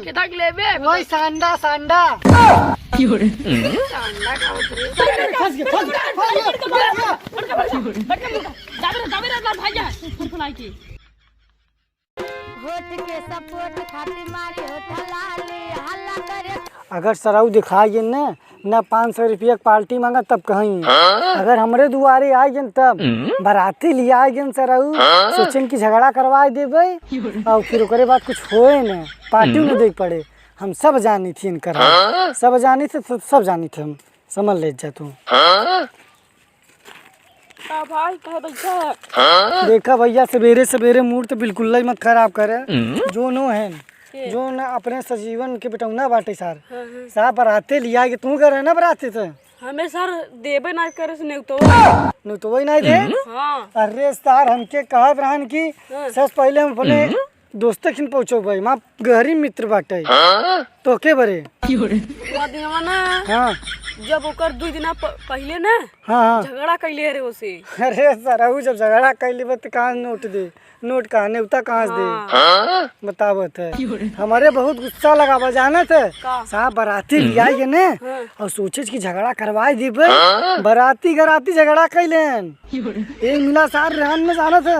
कितना लेबे वही सांडा सांडा सांडा का फंस गया अगर सराऊ दिखाई न 500 रुपया पार्टी मांगा तब कहीं अगर हमरे दुआरे आई तब बाराती लिया आई सराऊ सोचन की झगड़ा करवा देवे और फिर ओकरे बाद कुछ होए न पार्टी न देख पड़े। हम सब जानी थी इनकर सब जानी थे सब जानी थे हम समझ ले जा तू भाई कहे बैठा देखा भैया सवेरे सवेरे मूड तो बिल्कुल ही मत खराब करे जो नो है जो न अपने सजीवन के बेटौना बाटे सर साहब बराते लिया कि तू कर ना बराते से हमें सर देबे ना करे से नहीं तो वही नहीं दे अरे सर हमके कहत रहन की सच पहले हम अपने दोस्त खिन पहुँचो भाई माँ गहरी मित्र बाटे तो के बरे हाँ जब ओकर 2 दिन पहले ना हाँ झगड़ा कैले रे उसे। अरे सर जब झगड़ा कैले बत कहाँ नोट दे नोट कहाँ नेवता कहाँ से दे बतावत है हमारे बहुत गुस्सा लगा बजाना थे साहब बराती लिया ने और सोचे कि झगड़ा करवाए दी बराती गराती झगड़ा कैलेन एक मिला सार रहन में जाना था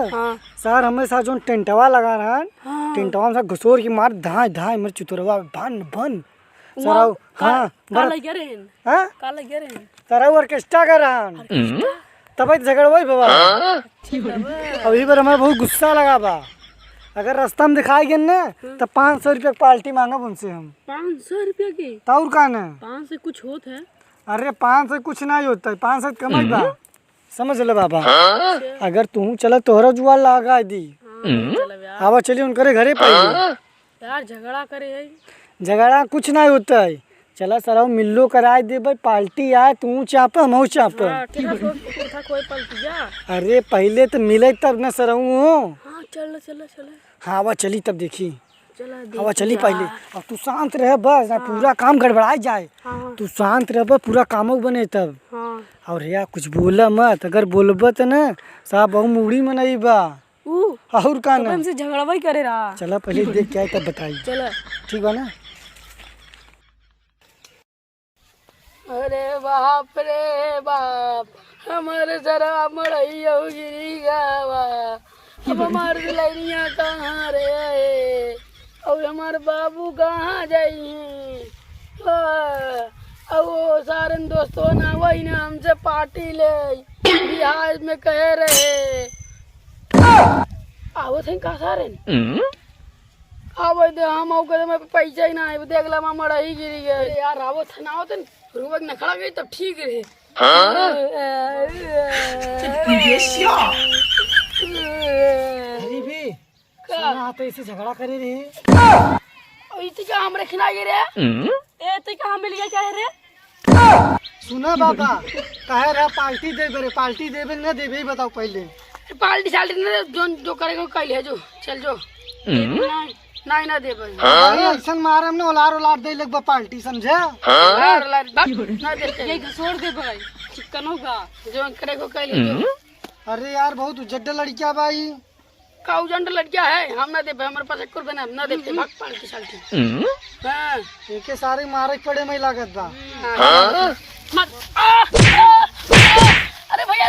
सर हमें साथ जो टेंटवा लगा रहा टेंटवा में घुसोर की मार धाए धाए मर चुतरवा बन बन सराऊ हाँ सराऊ ऑर्केस्ट्रा कर रहा तब झगड़ वही बाबा अभी पर हमें बहुत गुस्सा लगा बा अगर रास्ता में दिखाई गए ना तो 500 रुपया पार्टी मांगा उनसे हम 500 रुपया की ताउर का ना 500 कुछ होत है अरे 500 कुछ नहीं होता है 500 कमाई बा समझ ले बाबा अगर तू चला तोहरा जुआ लगा दी आवा चलिए उनके घरे पाइए यार झगड़ा करे है झगड़ा कुछ नहीं होता है चला सराऊ मिल्लो कराए दे भाई पार्टी आए तू चाप हम चाप कोई पलटिया अरे पहले तो मिले तब न सराऊ चल चल चल हाँ वह चली तब देखी हवा चली पहले अब तू शांत रह बस पूरा काम गड़बड़ाई जाए तू शांत रह पूरा काम बने तब और यार कुछ बोला मत अगर बोलब तो न साहब बहु मूड़ी में नहीं बा और का ना हमसे झगड़ा वही करे रहा चला पहले देख क्या है तब बताई चला ठीक बा ना। अरे बाप रे बाप हमारे जरा मड़ई गिरी गावा अब हमारे लड़ियाँ कहाँ रे और हमारे बाबू कहाँ जाई अब वो सारे दोस्तों ना वही ना हमसे पार्टी ले बिहार में कह रहे आवत है कहाँ सारे अब हम पैसा ही ना देख ला मड़ई गिरी गए यार आवत है ना आवत रुपये न खड़ा गई तब ठीक रहे तो इसे झगड़ा करे रहे क्या हमरे खिला गए रे तो क्या मिल गया क्या रे सुना बाबा कहे रहा पार्टी देबे न देबे बताओ पहले पार्टी साल्टी न जो करेगा कल है जो चल जो नहीं ना दे ऐसा मारम न ओलार दे लग पार्टी समझे ये घसोड़ दे भाई चिकन होगा जो करेगा कल अरे यार बहुत उजड्डा लड़किया भाई का उजड्डा लड़किया है हम ना दे हमारे पास 1 रुपया ना देते भाग पार्टी साल्टी हां एके सारे मारे पड़े में लागत बा अरे भैया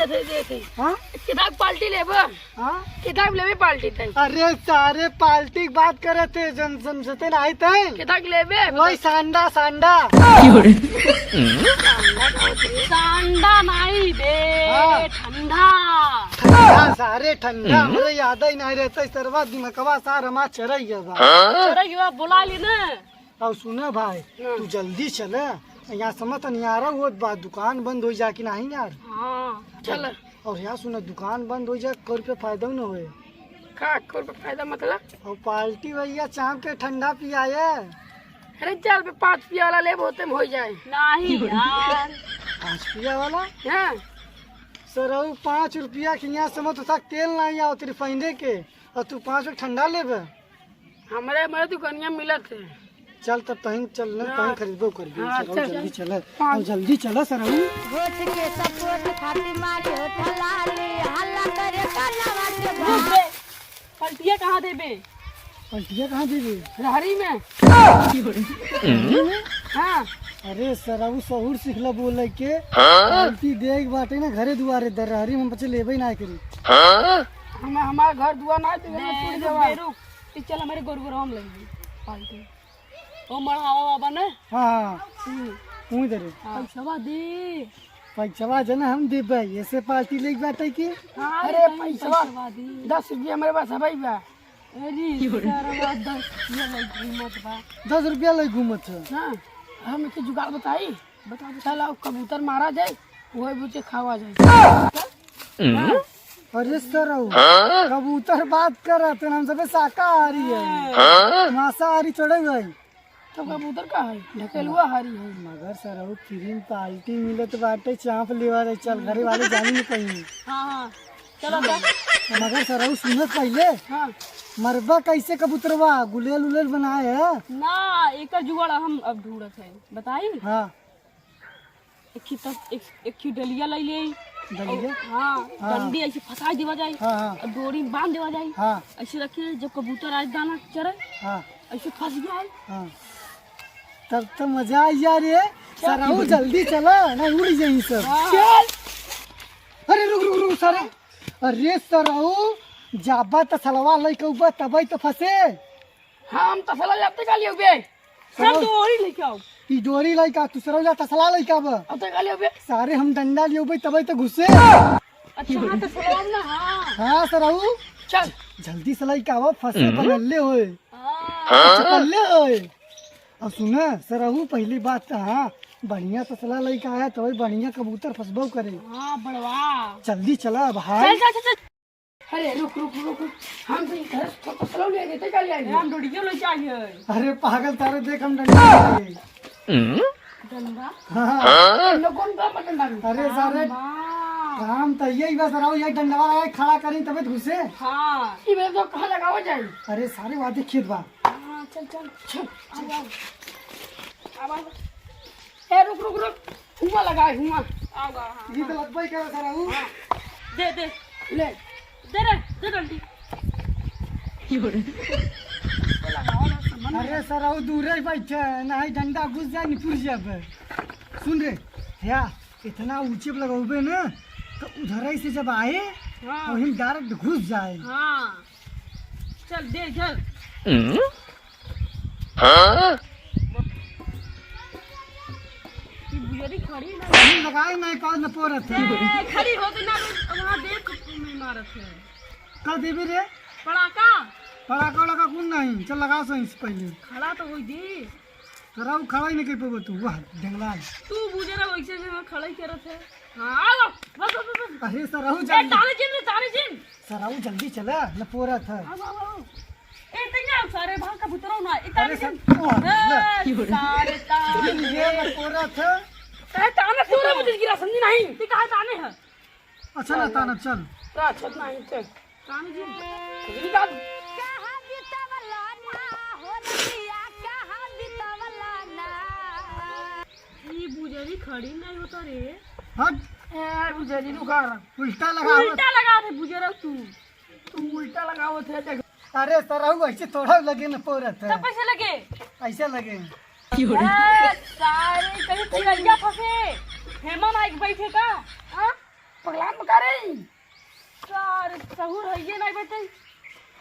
दे हां किताब पार्टी लेबा हां किताब लेबे पार्टी तई अरे सारे पार्टी की बात करे थे जन समझते नहीं थे किताब लेबे वही सांडा सांडा सांडा नहीं दे ठंडा ठंडा सारे ठंडा मुझे याद ही नहीं रहता सरवा दिमागवा सार हमारा चरई गया बुला ली ना और सुना भाई तू जल्दी चले यहाँ समझ नहीं आ रहा वो बात दुकान बंद हो जाए कि नहीं यार चल और यहाँ सुना दुकान बंद हो जाए कोई रुपये फायदा न होए कोई फायदा मतलब और पार्टी भैया चाप के ठंडा पियाए अरे चल पे 5 पिया वाला ले होते हो जाए नहीं यार 5 पिया वाला हाँ सर 5 रुपया के यहाँ समझ तो तेल नहीं आओ तेरे फैंदे के और तू 5 ठंडा लेबे हमारे दुकानिया मिला थे चल तब तहीं चल तहीं खरीदो कर जल्दी चले जल्दी चला सर वोट के सपोर्ट खातिर मारे ठलाली हल्ला करे काला के पलटिया कहाँ देबे पलटिया कहाँ दीदी? रहरी में। हाँ अरे सराऊ सहूर सिखला बोल के पलटी देख बाटे ना घरे दुआरे दरहरी में बच्चे लेबे ना करी। हमारा घर दुआ ना है तो घर में छूट जावा। चल हमारे गोरगोर हम लेंगे पालते ओ मरहावा बाबा ने। हाँ तू इधर पैसा दे। पैसा जना हम देबे ऐसे पार्टी लेके बाटे की। अरे पैसा 10 रुपया मेरे पास है भाई बा। अरे सारा 10 रुपया ले घूमत है। हाँ हम एक जुगाड़ बताई बता। चल आओ कबूतर मारा जाए वही बुचे खावा जाए। अरे सराऊ कबूतर बात कर रहा था हम सबे शाकाहारी है मांसाहारी चढ़े गए। तो कबूतर का है ढकेलुआ हारी है। मगर सराऊ फिर पार्टी मिलत बाटे चाप लेवा रहे चल घरे वाले जानी नहीं कहीं। हाँ चलो मगर सराऊ सुनत पहले हाँ मरबा कैसे कबूतरवा गुलेल उलेल बनाए है ना एक जुगाड़ हम अब ढूंढत है बताई। हाँ एक डलिया ले ले दलिया। हाँ डंडी ऐसे फंसा देवा जाए। हाँ और डोरी में बांध देवा जाए। हाँ ऐसे रखे जब कबूतर आज दाना चरे हाँ ऐसे फंस गया। हाँ तब तो मजा आई यार ये सराऊ जल्दी चला ना उड़ जाई सब। चल अरे रुक रुक रुक सर। अरे सराऊ जाबा त सलवा लई कउबा तबई तो फंसे। हम तसला जाते का लियो बे सब डोरी लेके आओ। ई डोरी लई का तू सराऊ जा तसला लई का बा अब तो का लियो बे सारे हम डंडा लियो बई तबई तो घुसे। अच्छा तसला ना। हाँ हाँ सराऊ चल जल्दी सलाई का बा फंसे बनले होए हाँ चपल्ले होए। और सुना सराऊ पहली बात तो हाँ बढ़िया तसला लई का है तो बढ़िया कबूतर फंसबो करे। हाँ बड़वा जल्दी चला भाई। चल चल चल। अरे रुक रुक रुक रुक हम तो घर तो तसला ले देते का लिया हम डोरियो ले चाहिए। अरे पागल तारे देख हम डंडा लिए। डंडा हाँ लोगों का पटन डाल। अरे सारे काम तो यही बस रहा यही डंडा लगा खड़ा करी तबे घुसे। हाँ ये मेरे तो कहाँ लगाओ जाए। अरे सारे वादे खेत बा। हाँ चल चल चल अब ए रुक रुक रुक हुआ लगा हुआ आगा। हाँ ये तो लगभग क्या सारा हूँ। दे दे ले दे रे दे डंडी। अरे सारा हूँ दूर ही बैठे ना ही डंडा घुस जाए नहीं पुर जाए। सुन रे या इतना ऊंचे पे लगाओगे ना तो उधर ही से जब आए हाँ और हम डायरेक्ट घुस जाए। हाँ चल दे चल। बुझरी खड़ी ना हम लगाए नहीं पास न पोरत है। खड़ी होती ना वहाँ देख में मारत है। कर देबे रे पड़ाका पड़ा लगा कौन नहीं चल लगा सही से पहले। खड़ा तो होई दे सारा हूँ खड़ा ही नहीं कर पाबो तू वाह जंगला। तू बुझरा वैसे से खड़ा ही करत है। हाँ आओ बस बस बस। अरे सारा हूँ ए ताने जिन सारा हूँ जल्दी चला न पोरत है। आओ ए तन्या सारे भाग का बुतरो ना अरे ताने सर जिन सारे ताने ये न पोरत है। कहे ताने पूरा मुझे गिरा समझी नहीं ती कहे ताने है। अच्छा ना तानब चल अच्छा नहीं चल ताने जिन निकाल। कहाँ बितावला ना हो नदिया कहाँ बितावला ना। ये बुझरी खड़ी नहीं होता रे। हट ए बुझरी रुका उल्टा लगा। उल्टा लगा थे बुझरा तू उल्टा लगाओ थे देख। अरे सारा हूँ ऐसे थोड़ा लगे न पोरत है। सब पैसे लगे ऐसे लगे सारे कहीं तिरंगा फंसे हेमा नाइक बैठे का। हाँ पगलान बका रे सारे सहूर है ये नहीं बैठे।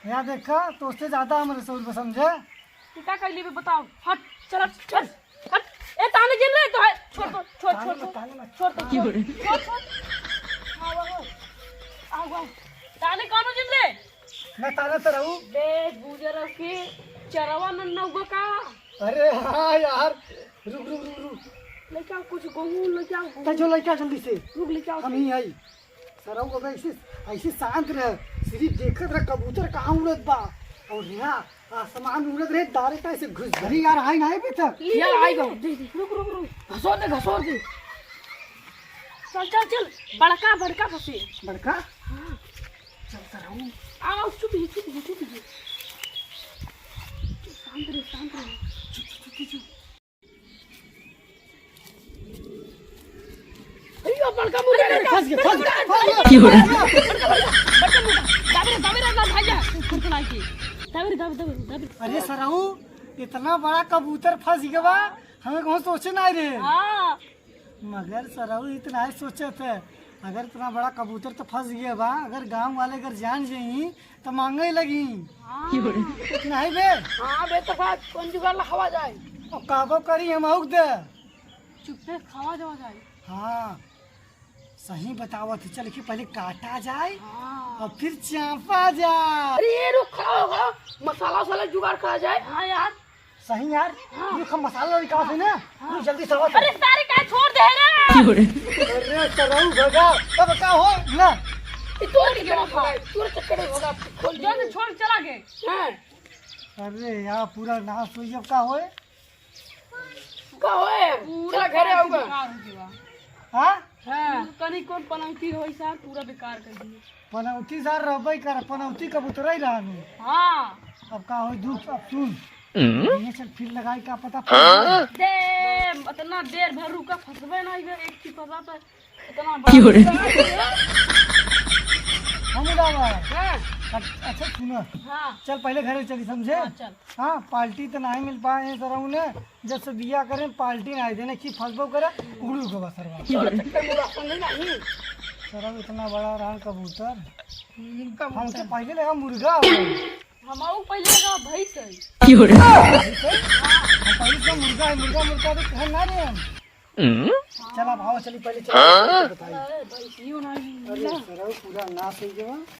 यहाँ देखा तो उससे ज्यादा हमारे सऊर में समझे। तू क्या कर लिए बताओ। हट चल चल हट ए ताने जिन ले तो है छोड़ दो छोड़ छोड़ छोड़ छोड़ छोड़। आओ ताने कौन जिन ले मैं ताना तो रहूँ। बे बुजर के चरवा नन्ना उगो का। अरे हाँ यार रुक रुक रुक रुक लेके आओ कुछ गेहूं लेके आओ। जो लड़का जल्दी से रुक लेके आओ। हम ही आई सारा हूँ अब ऐसे ऐसे शांत रह सिर्फ देखत रह कबूतर कहाँ उड़त बा और यहाँ आसमान उड़त रहे दारे का ऐसे घुस घरी यार आई ना है तक। यार आई गो दे दे रुक रुक रुक घसोर दे चल चल चल बड़का बड़का फंसे बड़का। हाँ चल सारा हूँ आओ चुप शांत रहे चुप अयो बड़का मुर्गा फंस गया। दाबे रे ना भाई जा फुरकना की दबरी दब दब दबरी अरे सरहू इतना बड़ा कबूतर फंस गया बा हमें कहीं सोचे ना रे। हाँ मगर सरहू इतना ही सोचे थे अगर इतना बड़ा कबूतर तो फंस गया बा अगर गांव वाले अगर जान जाई तो मांगे लगी। इतना ही बे हाँ बे तो कौन जुगाड़ हवा जाए और काबो करी हम आउक दे। चुपे खावा जावा जाए। हाँ सही बतावत है चल कि पहले काटा जाए हाँ और फिर चापा जाए। अरे ये रुक खड़ा होगा मसाला वसाला जुगाड़ करा जाए। हाँ यार सही यार ये हम मसाला निकाल से ना तू जल्दी से अरे सारे काय छोड़ दे रे। अरे सरहू भगा अब का हो ना तोड़ के गिरा खा तोड़ चक्कर में होगा खोल दे छोड़ चला गए। हाँ अरे यार पूरा नाश हो जब का होए का होए चला घरे आऊंगा। हाँ हाँ कनी कौन पनौती होई सार पूरा बेकार कर दिए। पनौती सार रहबे कर पनौती कबूतर ही रहनु। हाँ अब का होए दुख अब सुन ये चल फिर लगाई का पता दे इतना देर भर रुका फंसबे ना इधर एक की पता तो इतना बड़ा हम उड़ावा। हाँ अच्छा सुनो हाँ चल पहले घरे चली समझे। चल हाँ पार्टी तो नहीं मिल पाए सरहू ने जब से बिया करें पार्टी नहीं देने की फंसबो करे उड़ू के बस चक्कर मुड़ा सुन नहीं सरहू इतना बड़ा रहा कबूतर इनका हमके पहले लगा मुर्गा हम आऊ पहले का भैंस है। पहले तो मुर्गा है मुर्गा तो कह ना रे हम चला भाव चली पहले चल बताइए। भैंस यूं नहीं अरे सरहू पूरा नाश हो गया